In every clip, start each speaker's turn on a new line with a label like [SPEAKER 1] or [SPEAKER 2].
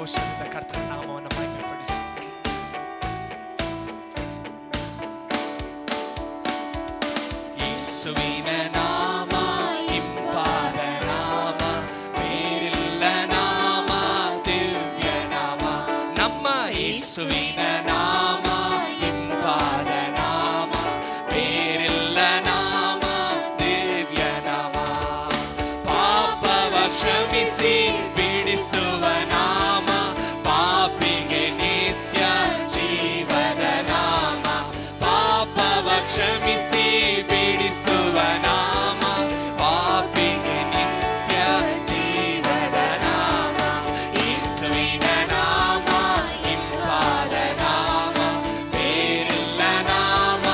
[SPEAKER 1] ಸಂತೋಷದಿಂದ ಕರ್ತನ ನಾಮವನ್ನು ಮಹಿಮೆಪಡಿಸಿ. ಯೇಸುವಿನ ನಾಮ ಇಂಪಾದ ನಾಮ, ಬೇರಿಲ್ಲ ನಾಮ ದಿವ್ಯ ನಾಮ. ನಮ್ಮ ಯೇಸುವಿನ ನಾಮ ಇಂಪಾದ ನಾಮ, ಬೇರಿಲ್ಲ ನಾಮ ದಿವ್ಯ ನಾಮ. ಪಾಪವ ಕ್ಷಮಿಸಿ ಬಿಡಿಸುವ ನಾಮ, ಪಾಪಿಗೆ ನಿತ್ಯ ಜೀವದ ನಾಮ. ಪಾಪವ ಕ್ಷಮಿಸಿ ಬಿಡಿಸುವ ನಾಮ, ಪಾಪಿಗೆ ನಿತ್ಯ ಜೀವದ ನಾಮ. ಯೇಸುವಿನ ನಾಮ ಇಂಪಾದ ನಾಮ, ಬೇರಿಲ್ಲ ನಾಮ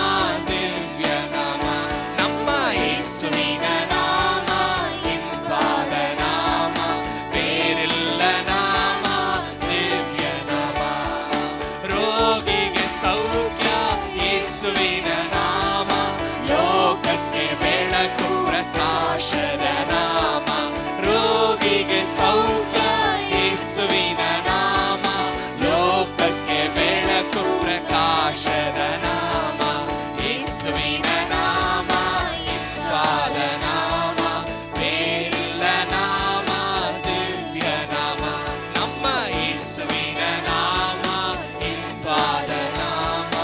[SPEAKER 1] ದಿವ್ಯ ನಾಮ. ನಮ್ಮ ಯೇಸುವಿನ ನಾಮ ಇಂಪಾದ ನಾಮ, ಬೇರಿಲ್ಲ ನಾಮ ದಿವ್ಯ ನಾಮ. ರೋಗಿಗೆ ಸೌಖ್ಯ ಯೇಸುವಿನ ನಾಮ, ಲೋಕಕ್ಕೆ ಬೆಳಕು ಪ್ರಕಾಶದ ನಾಮ. ರೋಗಿಗೆ ಸೌಖ್ಯ ಯೇಸುವಿನ ನಾಮ, ಲೋಕಕ್ಕೆ ಬೆಳಕು ಪ್ರಕಾಶದ ನಾಮ. ಯೇಸುವಿನ ನಾಮ ಇಂಪಾದ ನಾಮ, ಬೇರಿಲ್ಲ ನಾಮ ದಿವ್ಯ ನಾಮ. ನಮ್ಮ ಯೇಸುವಿನ ನಾಮ ಇಂಪಾದ ನಾಮ,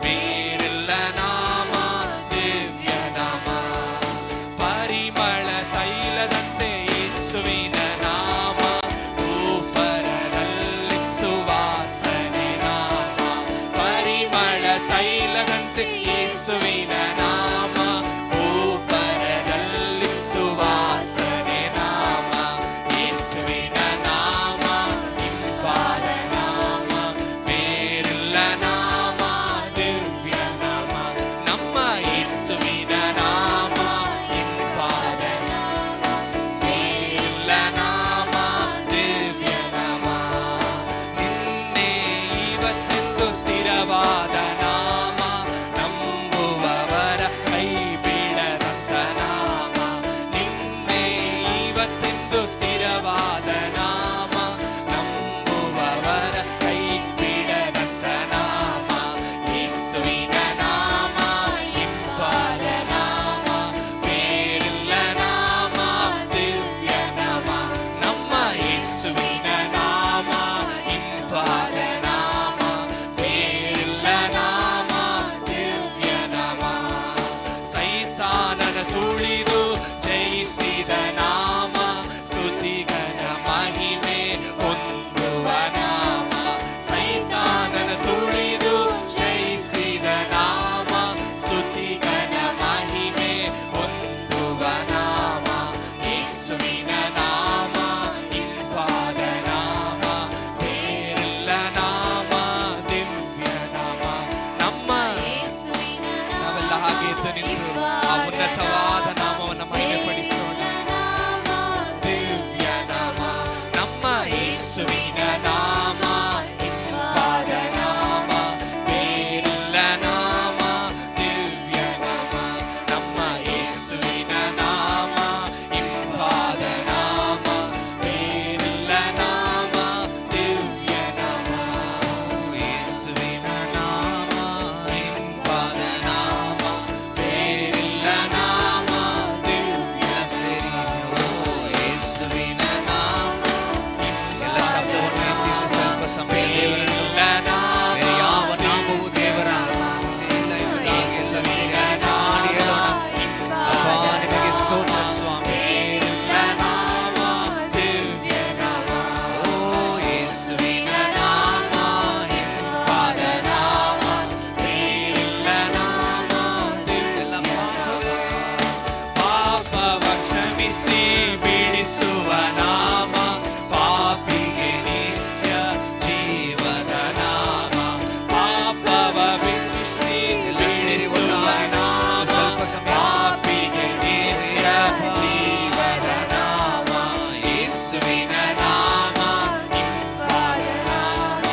[SPEAKER 1] ಬೇರಿಲ್ಲ ನಾಮ ದಿವ್ಯ ನಾಮ. ಪರಿಮಳ ತೈಲದಂತೆ ಯೇಸುವಿನ ನಾಮ, ಧೂಪರದಲ್ಲಿ ಸುವಾಸನೆ ನಾಮ. ಪರಿಮಳ ತೈಲದಂತೆ ಯೇಸುವಿನ ನಾಮ, ಧೂಪರದಲ್ಲಿ ಸುವಾಸನೆ ನಾಮ. ಯೇಸುವಿನ ನಾಮ ಇಂಪಾದ ನಾಮ, ಬೇರಿಲ್ಲ ನಾಮ ದಿವ್ಯ ನಾಮ. ನಮ್ಮ ಯೇಸುವಿನ ನಾಮ ಇಂಪಾದ ನಾಮ, ಬೇರಿಲ್ಲ ನಾಮ ದಿವ್ಯ ನಾಮ. ನಿನ್ನೆ ಇವತ್ತೆಂದು ಸ್ಥಿರವಾದ ನಾಮ, ನಂಬುವವರ ಕೈ ಬಿಡದಂತ ನಾಮ. ನಿನ್ನೆ ಇವತ್ತೆಂದು ಸ್ಥಿರವಾದ ನಾಮ, ನಂಬುವವರ ಕೈ ಬಿಡದಂತ ನಾಮ. ಯೇಸುವಿನ ನಾಮ ಇಂಪಾದ ನಾಮ, ಬೇರಿಲ್ಲ ನಾಮ ದಿವ್ಯ ನಾಮ. ನಮ್ಮ ಯೇಸುವಿನ ನಾಮ ಇಂಪಾದ ನಾಮ, ಬೇರಿಲ್ಲ ನಾಮ ದಿವ್ಯ ನಾಮ. ಸೈತಾನನ ತುಳಿದು ಜಯಿಸಿದ ನಾಮ, ಸ್ತುತಿಗನ ಮಹಿಮೆ ಹೊಂದುವ ನಾಮ. ಸೈತಾನನ ತುಳಿದು ಜಯಿಸಿದ ನಾಮ, ಸ್ತುತಿಗನ ಮಹಿಮೆ ಹೊಂದುವ ನಾಮ. ಯೇಸುವಿನ ನಾಮ ಇಂಪಾದ ನಾಮ, ಬೇರಿಲ್ಲ ನಾಮ ದಿವ್ಯ ನಾಮ. ನಮ್ಮ ನಾವೆಲ್ಲ ಹಾಗೆ ಎದ್ದು ನಿಂತು ಆ ಉನ್ನತವಾದ ನಾಮವನ್ನು ಮಹಿಮೆಪಡಿಸೋಣ. ದಿವ್ಯ ನಾಮ. ನಮ್ಮ ಯೇಸುವಿನ ನಾಮ ಇಂಪಾದ ನಾಮ, ಬೇರಿಲ್ಲ ನಾಮ ದಿವ್ಯ ನಾಮ. ನಮ್ಮ ಯೇಸುವಿನ ನಾಮ ಇಂಪಾದ ನಾಮ, ಬೇರಿಲ್ಲ ನಾಮ ದಿವ್ಯ ನಾಮ. ಯೇಸುವಿನ ನಾಮ ಇಂಪಾದ ನಾಮ, ಬೇರಿಲ್ಲ ನಾಮ ದಿವ್ಯ ಸೇರಿ. ಯೇಸುವಿನ ನಾಮ ಎಲ್ಲ ಶಬ್ದವನ್ನು ಎತ್ತಿದ್ದು ಸ್ವಲ್ಪ ಸಮಯ ದೇವರನ್ನು, ಬೇರೆ ಯಾವ ನಾಮವು ದೇವರ ಇಲ್ಲ ಎಂಬುದಾಗಿ ಎಲ್ಲ ಸೇರಿ ಮಾಡಿ ಹೇಳೋಣ. ಅಪ್ಪಾ, ನಿಮಗೆ ಸ್ತೋತ್ರ ಸ್ವಾಮಿ. ಬೇರಿಲ್ಲ ನಾಮ ದಿವ್ಯ ನಾಮ. ಓ ಯೇಸುವಿನ ನಾಮ ಇಂಪಾದ ನಾಮ, ಬೇರಿಲ್ಲ ನಾಮ ದಿವ್ಯ ನಾಮ. ಪಾಪವ ಕ್ಷಮಿಸಿ ಬಿಡಿಸುವ ನಾಮ, ಪಾಪಿಗೆ ನಿತ್ಯ ಜೀವದ ನಾಮ. ಪಾಪವ ಬಿಡಿಸಿ ಬಿಡಿಸುವ ನಾಮ, ಪಾಪಿಗೆ ನಿತ್ಯ ಜೀವದ ನಾಮ. ಯೇಸುವಿನ ನಾಮ ಇಂಪಾದ ನಾಮ,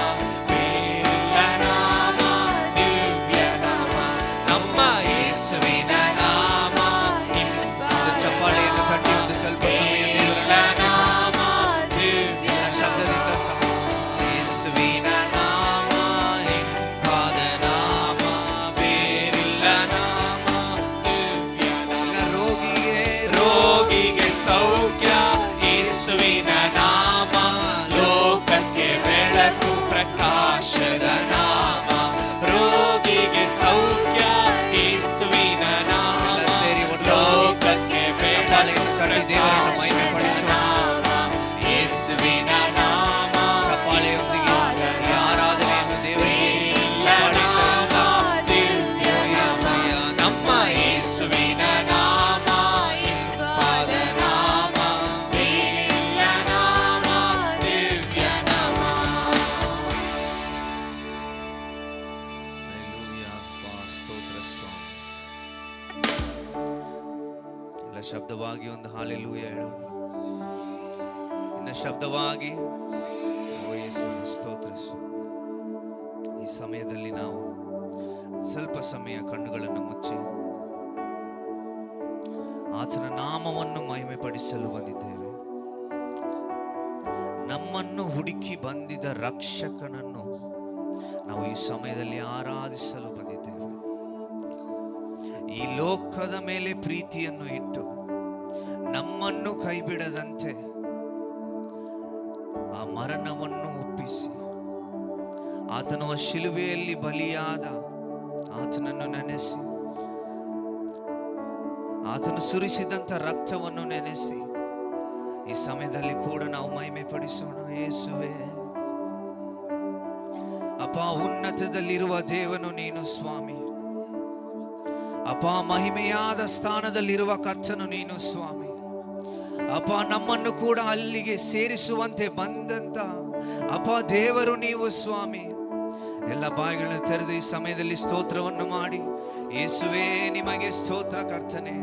[SPEAKER 1] ಬೇರಿಲ್ಲ ನಾಮ ದಿವ್ಯ ನಾಮ. ನಮ್ಮ ಯೇಸುವಿನ ನಾಮ ಇಂಪಾದ. ಚಪ್ಪಾಳೆಯನ್ನು ಕಟ್ಟಿ ಒಂದು ಸ್ವಲ್ಪ ಸಮಯ ದೇವರ ಚಪ್ಪಾಳೆಯನ್ನು ತಟ್ಟಿ ದೇವರನ್ನು ಮಹಿಮೆ ಪಡಿಸೋಣ.
[SPEAKER 2] ಯೇಸುವಿನ ನಾಮ
[SPEAKER 1] ಚಪ್ಪಾಳೆಯೊಂದಿಗೆ ಈ ಆರಾಧನೆಯನ್ನು ದೇವರಿಗೆ
[SPEAKER 2] ನಮ್ಮ ಯೇಸುವಿನ ನಾಮ ಇಂಪಾದ ನಾಮ, ಬೇರಿಲ್ಲ ನಾಮ, ದಿವ್ಯ ನಾಮ.
[SPEAKER 1] ಸ್ತೋತ್ರ ಸ್ವಾಮಿ. ಎಲ್ಲ ಶಬ್ದವಾಗಿ ಒಂದು ಹಾಲೆಲೂಯ ಹೇಳೋಣ. ಇನ್ನು ಶಬ್ದವಾಗಿ ಓ ಯೇಸುವೆ ಸ್ತೋತ್ರ ಸ್ವಾಮಿ. ಈ ಸಮಯದಲ್ಲಿ ನಾವು ಸ್ವಲ್ಪ ಸಮಯ ಕಣ್ಣುಗಳನ್ನು ಮುಚ್ಚಿ ಆತನ ನಾಮವನ್ನು ಮಹಿಮೆ ಪಡಿಸಲು ಬಂದಿದ್ದೇವೆ. ನಮ್ಮನ್ನು ಹುಡುಕಿ ಬಂದಿದ್ದ ರಕ್ಷಕನನ್ನು ನಾವು ಈ ಸಮಯದಲ್ಲಿ ಆರಾಧಿಸಲು ಬಂದಿದ್ದೇವೆ. ಈ ಲೋಕದ ಮೇಲೆ ಪ್ರೀತಿಯನ್ನು ಇಟ್ಟು ನಮ್ಮನ್ನು ಕೈಬಿಡದಂತೆ ಆ ಮರಣವನ್ನು ಒಪ್ಪಿಸಿ ಆತನು ಆ ಶಿಲುಬೆಯಲ್ಲಿ ಬಲಿಯಾದ ಆತನನ್ನು ನೆನೆಸಿ ಆತನು ಸುರಿಸಿದಂಥ ರಕ್ತವನ್ನು ನೆನೆಸಿ ಈ ಸಮಯದಲ್ಲಿ ಕೂಡ ನಾವು ಮಹಿಮೆ ಪಡಿಸೋಣ. ಯೇಸುವೆ ಅಪ್ಪ, ಉನ್ನತದಲ್ಲಿರುವ ದೇವನು ನೀನು ಸ್ವಾಮಿ. ಅಪ್ಪ, ಮಹಿಮೆಯಾದ ಸ್ಥಾನದಲ್ಲಿರುವ ಕರ್ತನು ನೀನು ಸ್ವಾಮಿ. ಅಪ್ಪ, ನಮ್ಮನ್ನು ಕೂಡ ಅಲ್ಲಿಗೆ ಸೇರಿಸುವಂತೆ ಬಂದಂತ ಅಪ್ಪ ದೇವರು ನೀವು ಸ್ವಾಮಿ. ಎಲ್ಲ ಬಾಯಿಗಳನ್ನು ತೆರೆದು ಈ ಸಮಯದಲ್ಲಿ ಸ್ತೋತ್ರವನ್ನು ಮಾಡಿ, ಯೇಸುವೇ ನಿಮಗೆ ಸ್ತೋತ್ರ ಕರ್ತನೆ.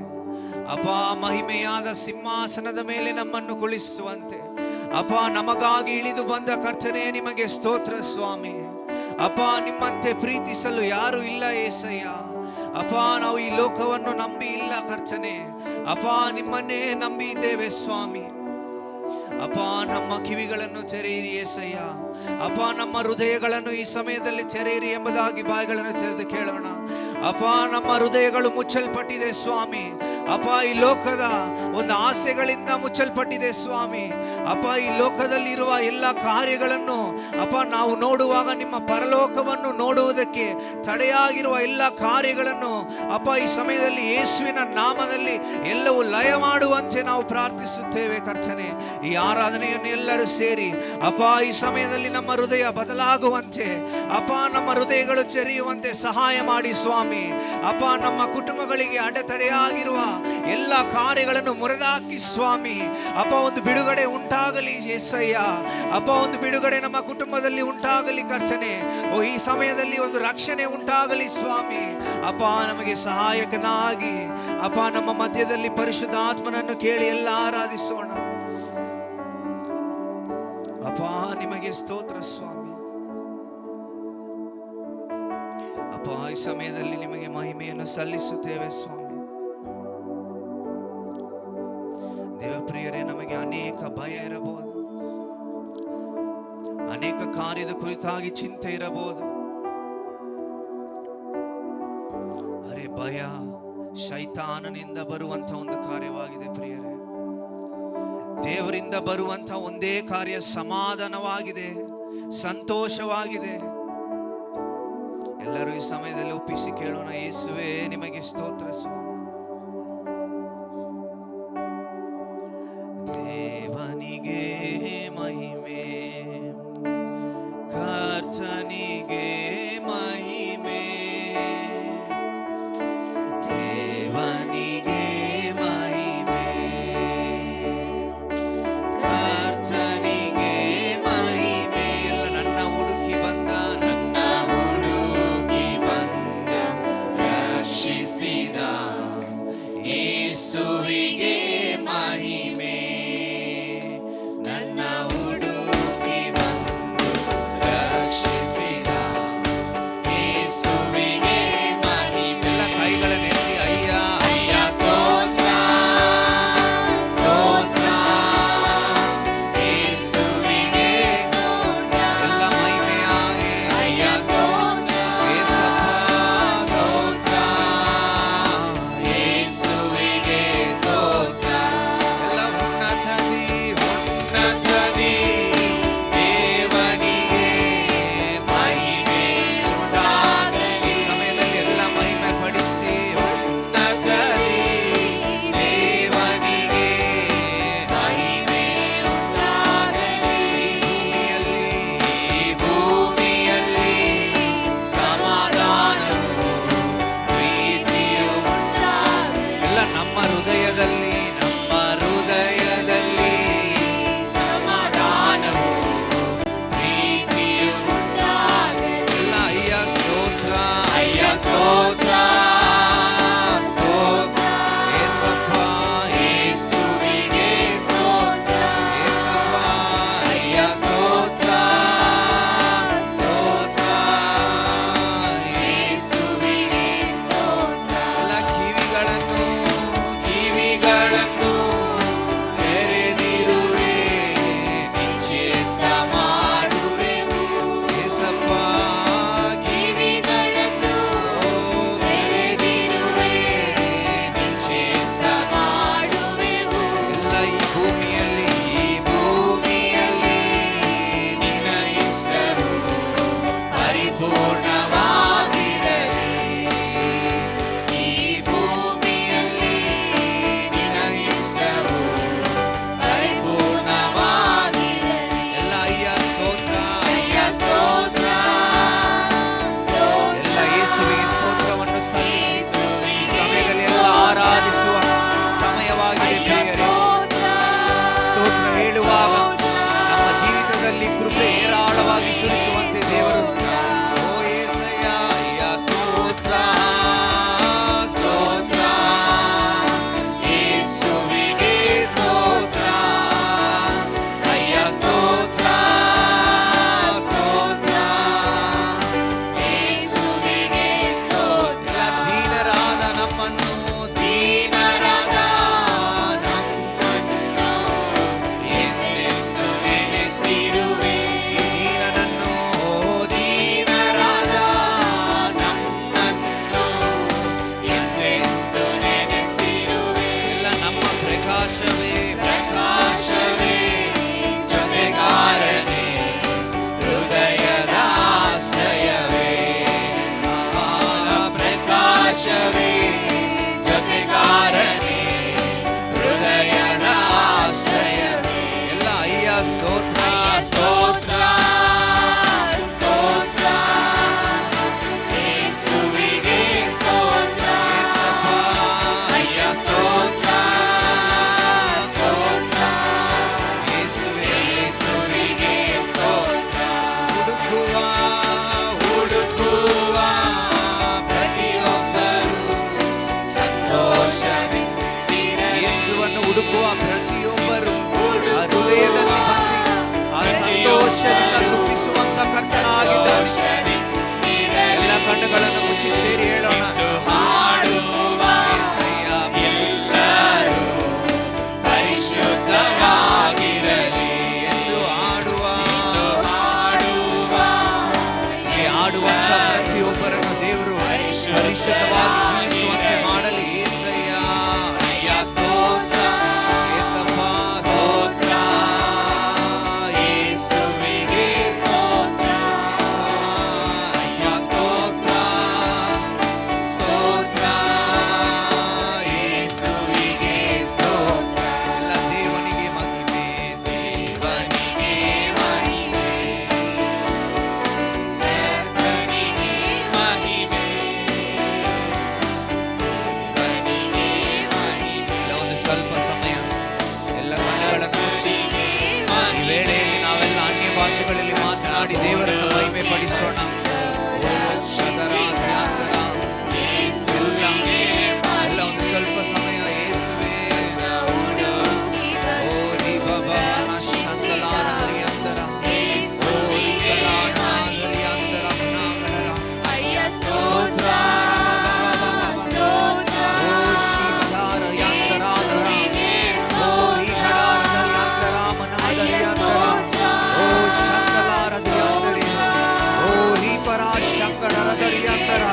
[SPEAKER 1] ಅಪ್ಪ, ಮಹಿಮೆಯಾದ ಸಿಂಹಾಸನದ ಮೇಲೆ ನಮ್ಮನ್ನು ಕುಳಿಸುವಂತೆ ಅಪ್ಪ ನಮಗಾಗಿ ಇಳಿದು ಬಂದ ಕರ್ತನೆ, ನಿಮಗೆ ಸ್ತೋತ್ರ ಸ್ವಾಮಿ. ಅಪ್ಪ, ನಿಮ್ಮಂತೆ ಪ್ರೀತಿಸಲು ಯಾರು ಇಲ್ಲ ಏಸಯ್ಯ. ಅಪ್ಪ, ನಾವು ಈ ಲೋಕವನ್ನು ನಂಬಿ ಇಲ್ಲ ಕರ್ತನೆ. ಅಪ್ಪ, ನಿಮ್ಮನ್ನೇ ನಂಬಿ ಇದ್ದೇವೆ ಸ್ವಾಮಿ. ಅಪ್ಪ, ನಮ್ಮ ಕಿವಿಗಳನ್ನು ತೆರೆಯಿರಿ ಏಸಯ್ಯ. ಅಪ್ಪ, ನಮ್ಮ ಹೃದಯಗಳನ್ನು ಈ ಸಮಯದಲ್ಲಿ ತೆರೆಯಿರಿ ಎಂಬುದಾಗಿ ಬಾಯಿಗಳನ್ನು ತೆರೆದು ಕೇಳೋಣ. ಅಪ್ಪ, ನಮ್ಮ ಹೃದಯಗಳು ಮುಚ್ಚಲ್ಪಟ್ಟಿದೆ ಸ್ವಾಮಿ. ಅಪ್ಪ, ಈ ಲೋಕದ ಒಂದು ಆಸೆಗಳಿಂದ ಮುಚ್ಚಲ್ಪಟ್ಟಿದೆ ಸ್ವಾಮಿ. ಅಪ್ಪ, ಈ ಲೋಕದಲ್ಲಿರುವ ಎಲ್ಲ ಕಾರ್ಯಗಳನ್ನು ಅಪ್ಪ ನಾವು ನೋಡುವಾಗ ನಿಮ್ಮ ಪರಲೋಕವನ್ನು ನೋಡುವುದಕ್ಕೆ ತಡೆಯಾಗಿರುವ ಎಲ್ಲ ಕಾರ್ಯಗಳನ್ನು ಅಪ್ಪ ಈ ಸಮಯದಲ್ಲಿ ಯೇಸುವಿನ ನಾಮದಲ್ಲಿ ಎಲ್ಲವೂ ಲಯ ಮಾಡುವಂತೆ ನಾವು ಪ್ರಾರ್ಥಿಸುತ್ತೇವೆ ಕರ್ತನೆ. ಈ ಆರಾಧನೆಯನ್ನು ಎಲ್ಲರೂ ಸೇರಿ ಅಪ್ಪ ಈ ಸಮಯದಲ್ಲಿ ನಮ್ಮ ಹೃದಯ ಬದಲಾಗುವಂತೆ ಅಪ್ಪ ನಮ್ಮ ಹೃದಯಗಳು ಚೆರಿಯುವಂತೆ ಸಹಾಯ ಮಾಡಿ ಸ್ವಾಮಿ. ಅಪ್ಪ, ನಮ್ಮ ಕುಟುಂಬಗಳಿಗೆ ಅಡೆತಡೆಯಾಗಿರುವ ಎಲ್ಲ ಕಾರ್ಯಗಳನ್ನು ಮುರಿದಾಕಿ ಸ್ವಾಮಿ. ಅಪ್ಪ, ಒಂದು ಬಿಡುಗಡೆ ಉಂಟಾಗಲಿ ಯೇಸಯ್ಯ. ಅಪ್ಪ, ಒಂದು ಬಿಡುಗಡೆ ನಮ್ಮ ಕುಟುಂಬದಲ್ಲಿ ಉಂಟಾಗಲಿ ಕರ್ತನೆ. ಓ, ಈ ಸಮಯದಲ್ಲಿ ಒಂದು ರಕ್ಷಣೆ ಉಂಟಾಗಲಿ ಸ್ವಾಮಿ. ಅಪ್ಪ, ನಮಗೆ ಸಹಾಯಕನಾಗಿ ಅಪ್ಪ ನಮ್ಮ ಮಧ್ಯದಲ್ಲಿ ಪರಿಶುದ್ಧ ಆತ್ಮನನ್ನು ಕೇಳಿ ಎಲ್ಲ ಆರಾಧಿಸೋಣ. ಅಪ್ಪ, ನಿಮಗೆ ಸ್ತೋತ್ರ ಸ್ವಾಮಿ. ಅಪ್ಪ, ಈ ಸಮಯದಲ್ಲಿ ನಿಮಗೆ ಮಹಿಮೆಯನ್ನು ಸಲ್ಲಿಸುತ್ತೇವೆ ಸ್ವಾಮಿ. ದೇವಪ್ರಿಯರೇ, ನಮಗೆ ಅನೇಕ ಭಯ ಇರಬಹುದು, ಅನೇಕ ಕಾರ್ಯದ ಕುರಿತಾಗಿ ಚಿಂತೆ ಇರಬಹುದು. ಅರೆ, ಭಯ ಶೈತಾನನಿಂದ ಬರುವಂತ ಒಂದು ಕಾರ್ಯವಾಗಿದೆ ಪ್ರಿಯರೇ. ದೇವರಿಂದ ಬರುವಂತ ಒಂದೇ ಕಾರ್ಯ ಸಮಾಧಾನವಾಗಿದೆ, ಸಂತೋಷವಾಗಿದೆ. ಎಲ್ಲರೂ ಈ ಸಮಯದಲ್ಲಿ ಒಪ್ಪಿಸಿ ಕೇಳೋಣ. ಯೇಸುವೇ, ನಿಮಗೆ ಸ್ತೋತ್ರ ಸ್ವಾಮಿ. ದೇವನಿಗೆ ಮಹಿಮೆ, ಕರ್ತನಿಗೆ ಮಹಿಮೆ, ದೇವನಿಗೆ ಮಹಿಮೆ, ಕರ್ತನಿಗೆ ಮಹಿಮೆ. ನನ್ನ ಹುಡುಕಿ ಬಂದ ರಕ್ಷಿಸಿದ ಪ್ರಕಾಶವೇ
[SPEAKER 2] ಪ್ರಕಾಶವೇ ಜೊತೆಗಾರನೇ ಹೃದಯದ ಆಶ್ರಯವೇ ಪ್ರಕಾಶವೇ ಜೊತೆಗಾರನೇ ಹೃದಯದ ಆಶ್ರಯವೇ
[SPEAKER 1] ಎಲ್ಲ ಅಯ್ಯ ಸ್ತೋತ್ರ
[SPEAKER 2] ಸ್ತೋತ್ರ ಸ್ತೋತ್ರ ಯೇಸುವಿಗೆ ಸ್ತೋತ್ರ ಅಯ್ಯ ಸ್ತೋತ್ರ ಸ್ತೋತ್ರ ಯೇಸುವಿಗೆ ಸ್ತೋತ್ರ
[SPEAKER 1] ಹುಡುಕುವ
[SPEAKER 2] ಹುಡುಕುವ ಪ್ರತಿಯೊಬ್ಬರು ಸಂತೋಷವಿರಲಿ
[SPEAKER 1] ಯೇಸುವನ್ನು ಹುಡುಕುವ ಪ್ರತಿಯೊಬ್ಬರು ಆ ಹೃದಯದಲ್ಲಿ ಬಂದು ಆ ಸಂತೋಷದಿಂದ ತುಂಬಿಸುವಂತ ಕರ್ತನಾಗಿದ್ದಾನೆ. ಎಲ್ಲ ಕಣ್ಣುಗಳನ್ನು ಮುಚ್ಚಿ ಸೇರಿ ಹೇಳೋಣ,
[SPEAKER 2] ಹಾಡುವ
[SPEAKER 1] యేసయ్య
[SPEAKER 2] ಎಲ್ಲರೂ ಪರಿಶುದ್ಧವಾಗಿರಲಿ
[SPEAKER 1] ಎಂದು ಆಡುವ
[SPEAKER 2] ಹಾಡುವ
[SPEAKER 1] ಈ ಆಡುವಂತ ಪ್ರತಿಯೊಬ್ಬರನ್ನು ದೇವರು ಪರಿಶುದ್ಧವಾಗಿ ಜೀವಿಸುವಂತೆ ಮಾಡಲಿ. యేసయ్య
[SPEAKER 2] ಅಯ್ಯ ಸ್ತೋತ್ರ
[SPEAKER 1] ಏಸಪ್ಪ ಸ್ತೋತ್ರ
[SPEAKER 2] ಯೇಸುವಿಗೆ ಸ್ತೋತ್ರ ಅಯ್ಯ ಸ್ತೋತ್ರ ಸ್ತೋತ್ರ ಯೇಸುವಿಗೆ ಸ್ತೋತ್ರ
[SPEAKER 1] ಎಲ್ಲ ದೇವನಿಗೆ ಮಹಿಮೆ
[SPEAKER 2] ದೇವನಿಗೆ ಮಹಿಮೆ ಕರ್ತನಿಗೆ ಮಹಿಮೆ ದೇವನಿಗೆ ಮಹಿಮೆ
[SPEAKER 1] ಇಲ್ಲ ಒಂದು ಸ್ವಲ್ಪ ಸಮಯ ಎಲ್ಲ ಕಣ್ಣುಗಳನ್ನು ಮುಚ್ಚಿ ಈ ವೇಳೆಯಲ್ಲಿ ನಾವೆಲ್ಲ ಅನ್ಯ ಭಾಷೆಗಳಲ್ಲಿ ಮಾತನಾಡಿ ದೇವರನ್ನು ಮಹಿಮೆ ಪಡಿಸೋಣ. ಓ ಶದರ ಧ್ಯಾತರ ಎಲ್ಲ ಒಂದು ಸ್ವಲ್ಪ ಸಮಯ ಯೇಸುವೇ ಓ ರಿ ಬಾಬಾ ಶಂತಲಾನರಿ ಅಂತರ ಓ ರಿ ಕಲಾನರಿ ಅಂತರ ಮನಾಗಣರ
[SPEAKER 2] ಸ್ತೋತ್ರ ಸ್ತೋತ್ರ
[SPEAKER 1] ಓ ಶಿವಲಾರ ಯಾಂತರಾಧರ ಓ ರಿ ಕಲಾನರಿ ಅಂತರ ಮನಾಗರಿ ಅಂತರ ಓ ಶಂತಲಾರದಿ ಅಂದರಿ ಓ ರಿ ಪರಾ ಶಂಕರರದರಿ ಅಂತರ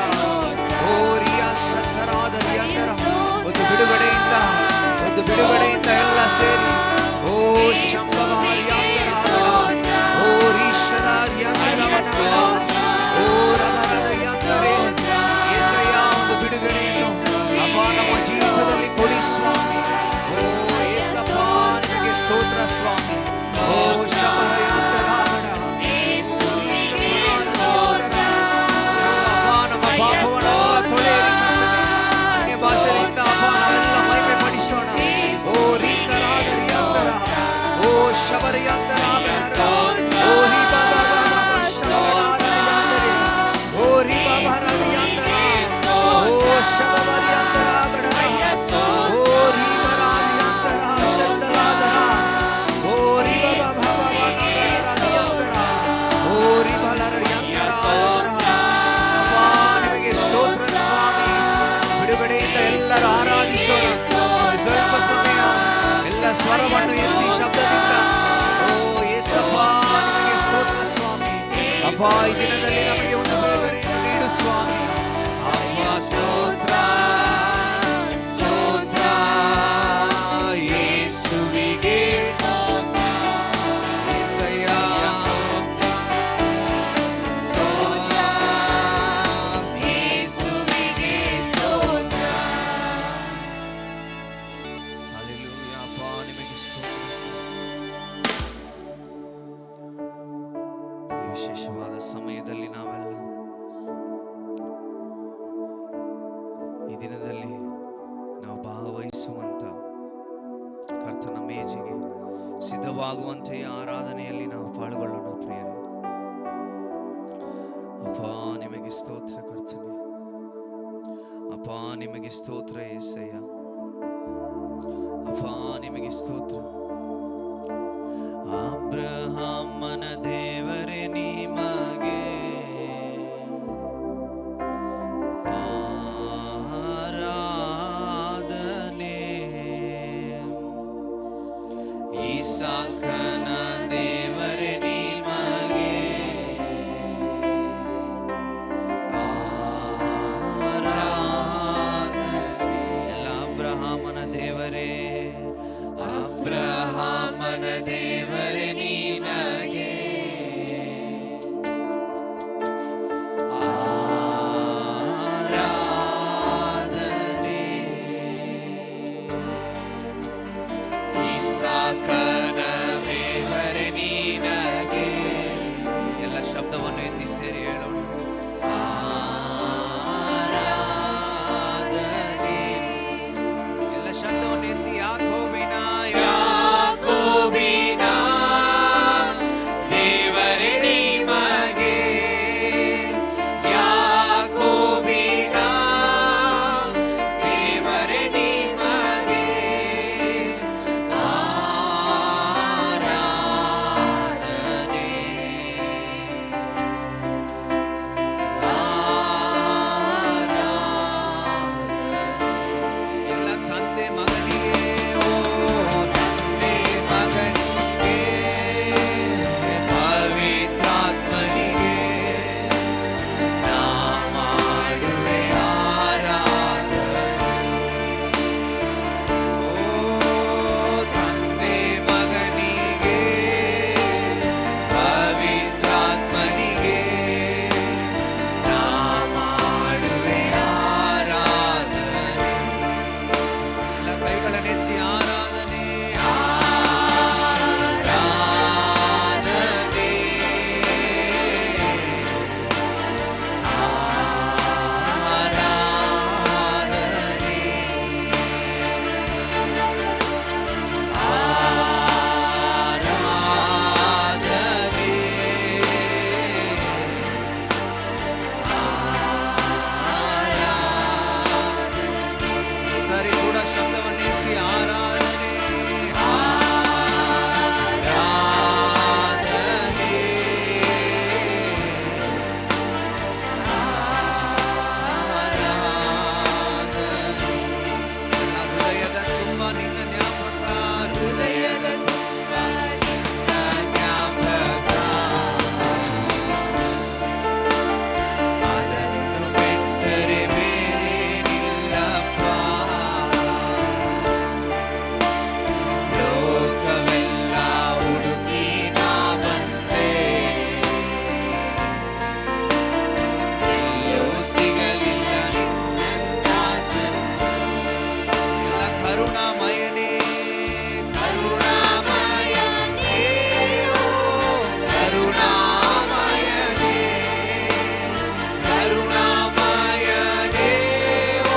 [SPEAKER 1] ಓ ರಿಯ ಶಂಕರಾದರಿ ಅಂತರ ಒಂದು ಬಿಡುಗಡೆಯಿಂದ ಎಲ್ಲ ಸೇರಿ ಓ ಶಂಭವಾರಿ ಅಂತರ ಓ ರೀಶದಾರಿ ಅಂತರ ಓ ರಮಣದ ಅಂತಾರೆ యేసయ్య ಒಂದು ಬಿಡುಗಡೆಯನ್ನು ಅಪ್ಪ ನಮ್ಮ ಜೀವಿತದಲ್ಲಿ ಕೊಡಿ ಸ್ವಾಮಿ. ಓ యేసಪ್ಪ ನಿಮಗೆ ಸ್ತೋತ್ರ ಸ್ವಾಮಿ. ಓ ಶಬರಯಾಂತರಾಮಣ ಅಪ್ಪ ನಮ್ಮ ಪಾಪವನ್ನೆಲ್ಲ ತೊಳೆಯಿರಿ ಕರ್ತನೇ. ಅನ್ಯ ಭಾಷೆಯಿಂದ ಅಪ್ಪ ನಾವೆಲ್ಲ ಮಹಿಮೆ ಪಡಿಸೋಣ. ಓ ರೀತರಾದರಿ ಅಂತರ ಓ ಶಬರಯಾಂತರಾಮಣ ಓ ರಿ ಬಾಬಾ ಬಾಬಾ ಶಬರಾದರಿ ಅಂದರೆ ಓ ರಿ ಬಾಬಾ ರದಿ ಅಂತರ ಓ ಶಬರಿ ಅಂತರಾಗಣ ಓ ರಿ ಬರಾದಿ ಅಂತರ ಶಂದಲಾದರ ಓ ರಿ ಬಾಬಾ ಬಾಬಾ ನಗರ ರದಿ ಅಂತರ ಓ ರಿ ಬಲರ ಅಂತರ ಅಪ್ಪ ನಿಮಗೆ ಸ್ತೋತ್ರ ಸ್ವಾಮಿ. ಬಿಡುಗಡೆಯಿಂದ ಎಲ್ಲರೂ ಆರಾಧಿಸೋಣ. ಒಂದು ಸ್ವಲ್ಪ ಸಮಯ ಎಲ್ಲ ಸ್ವರವನ್ನು ಎತ್ತಿ ಶಬ್ದದಿಂದ ಓ ಯೇಸಪ್ಪ ನಿಮಗೆ ಸ್ತೋತ್ರ ಸ್ವಾಮಿ. ಅಪ್ಪ ಈ ದಿನದಲ್ಲಿ ನಮಗೆ ಒಂದು ಬಿಡುಗಡೆಯನ್ನು ನೀಡು ಸ್ವಾಮಿ. ಅಪ್ಪ ಸ್ತೋತ್ರ ಸ್ತೋತ್ರ ಯೇಸುವಿಗೆ యేసయ్య
[SPEAKER 2] ಯೇಸುವಿಗೆ ಸ್ತೋತ್ರ
[SPEAKER 1] ಹಲ್ಲೆಲೂಯಾ. ಅಪ್ಪ ನಿಮಗೆ ಸ್ತೋತ್ರ. ಈ ವಿಶೇಷವಾದ ಸಮಯದಲ್ಲಿ ನಾವೆಲ್ಲ ಈ ದಿನದಲ್ಲಿ ನಾವು ಭಾಗವಹಿಸುವಂತ ಕರ್ತನ ಮೇಜಿಗೆ ಸಿದ್ಧವಾಗುವಂತೆ ಆರಾಧನೆಯಲ್ಲಿ ನಾವು ಪಾಲ್ಗೊಳ್ಳೋಣ ಪ್ರಿಯರೇ. ಅಪ್ಪ ನಿಮಗೆ ಸ್ತೋತ್ರ ಕರ್ತನೆ. ಅಪ್ಪ ನಿಮಗೆ ಸ್ತೋತ್ರ యేసయ్య. ಅಪ್ಪ ನಿಮಗೆ ಸ್ತೋತ್ರ. ಅಬ್ರಹಾಮನ ದೇವರೇ ನಿಮಗೆ ಆರಾಧನೆ. ಇಸಾಕನ ದೇವರೇ ನಿಮಗೆ ಆರಾಧನೆ. ಎಲ್ಲ ಅಬ್ರಹಾಮನ ದೇವರೇ
[SPEAKER 2] ಸಾಕನವೇ ಹರೆ ನೀನಗೆ.
[SPEAKER 1] ಎಲ್ಲ ಶಬ್ದವನ್ನು ಎತ್ತಿ ಸೇರಿ ಹೇಳೋಣ.
[SPEAKER 2] ಆರಾಧನೆ.
[SPEAKER 1] ಎಲ್ಲ ಶಬ್ದವನ್ನು ಎತ್ತಿ ಯಾಕೋಬಿನ
[SPEAKER 2] ಯಾಕೋಬಿನ ದೇವರೇ ನಿಮಗೆ. ಯಾಕೋಬಿನ ದೇವರೇ ನಿಮಗೆ. ಆರಾಧನೆ.
[SPEAKER 1] ಎಲ್ಲ ತಂದೆ ಮಗನಿಗೆ, ಓ ತಂದೆ ಮಗನಿಗೆ,
[SPEAKER 2] ಪವಿತ್ರಾತ್ಮನಿಗೆ ನಾ ಮಾಡುವೆ ಆರಾಧನೆ.
[SPEAKER 1] ಓ ತಂದೆ ಮಗನಿಗೆ,
[SPEAKER 2] ಪವಿತ್ರಾತ್ಮನಿಗೆ ನಾ ಮಾಡುವೆ ಆರಾಧನೆ.
[SPEAKER 1] ಎಲ್ಲ ಕೈಗಳನ್ನೆಚ್ಚಿ ಆರಾಧನೆ.
[SPEAKER 2] ಆರಾಧನೆ. ಆರಾಧನೆ. ಆರಾಧನೆ.
[SPEAKER 1] ಸರಿ ಕೂಡ ಶಬ್ದವನ್ನೆತ್ತಿ ಆರಾಧನೆ.
[SPEAKER 2] ಆರಾಧನೆ.
[SPEAKER 1] ಎಲ್ಲ ಹೃದಯದ ತುಂಬ ನಿನ್ನ ಜ್ಞಾಪಕ,
[SPEAKER 2] ಹೃದಯದ ತುಂಬ ನಿನ್ನ ಜ್ಞಾಪಕ. ಅದನ್ನು ಬಿಟ್ಟರೆ ಬೇರೇನಿಲ್ಲಪ್ಪ. ಲೋಕವೆಲ್ಲ ಹುಡುಕಿ ನಾ ಬಂದೆ. ಎಲ್ಲೂ ಸಿಗಲಿಲ್ಲ ನಿನ್ನಂತ ತಂದೆ.
[SPEAKER 1] ಎಲ್ಲ ಕರುಣಾಮಯನೇ,
[SPEAKER 2] ಕರುಣಾಮಯನೇ, ಓ ಕರುಣಾಮಯನೇ. ಕರುಣಾಮಯನೇ, ಓ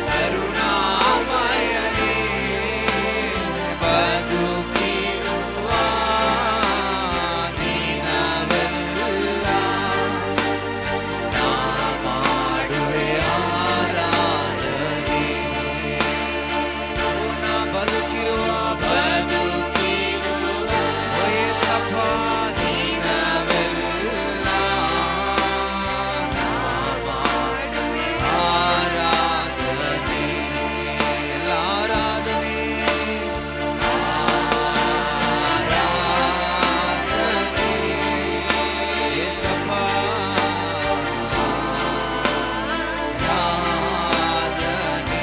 [SPEAKER 2] ಕರುಣಾಮಯನೇ. ಬದುಕಿರುವ ದಿನವೆಲ್ಲ ನಾ ಮಾಡುವೆ ಆರಾಧನೆ.
[SPEAKER 1] ಓ ನಾ ಬದುಕಿರುವ
[SPEAKER 2] ಬದುಕಿರುವ
[SPEAKER 1] ಓ ಯೇಸಪ್ಪ,
[SPEAKER 2] ದಿನವೆಲ್ಲ ನಾ ಮಾಡುವೆ
[SPEAKER 1] ಆರಾಧನೆ. ಎಲ್ಲ ಆರಾಧನೆ.
[SPEAKER 2] ಆರಾಧನೆ.
[SPEAKER 1] ಯೇಸಪ್ಪ, ಆರಾಧನೆ.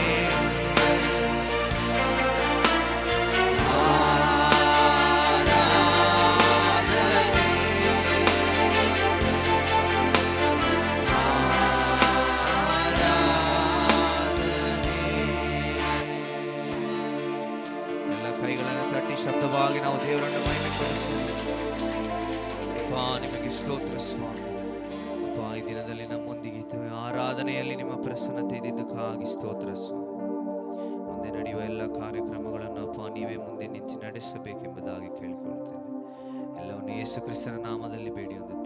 [SPEAKER 1] ಎಲ್ಲ ಕೈಗಳನ್ನು ತಟ್ಟಿ ಶಬ್ದವಾಗಿ ನಾವು ದೇವರನ್ನು ಮಹಿಮೆಪಡಿಸೋಣ. ಅಪ್ಪ ನಿಮಗೆ ಸ್ತೋತ್ರ ಸ್ವಾಮಿ. ಅಪ್ಪ ಈ ದಿನದಲ್ಲಿ ನಮ್ಮೊಂದಿಗೆ ಇದ್ದು ಆರಾಧನೆಯಲ್ಲಿ ನಿಮ್ಮ ಪ್ರಸನ್ನತೆ ಇದ್ದಿದ್ದಕ್ಕಾಗಿ ಸ್ತೋತ್ರ ಸ್ವಾಮಿ. ಮುಂದೆ ನಡೆಯುವ ಎಲ್ಲ ಕಾರ್ಯಕ್ರಮಗಳನ್ನು ಅಪ್ಪ ನೀವೇ ಮುಂದೆ ನಿಂತು ನಡೆಸಬೇಕೆಂಬುದಾಗಿ ಕೇಳಿಕೊಳ್ಳುತ್ತೇನೆ. ಎಲ್ಲವನ್ನು ಯೇಸು ಕ್ರಿಸ್ತನ ನಾಮದಲ್ಲಿ ಬೇಡಿ ಒಂದು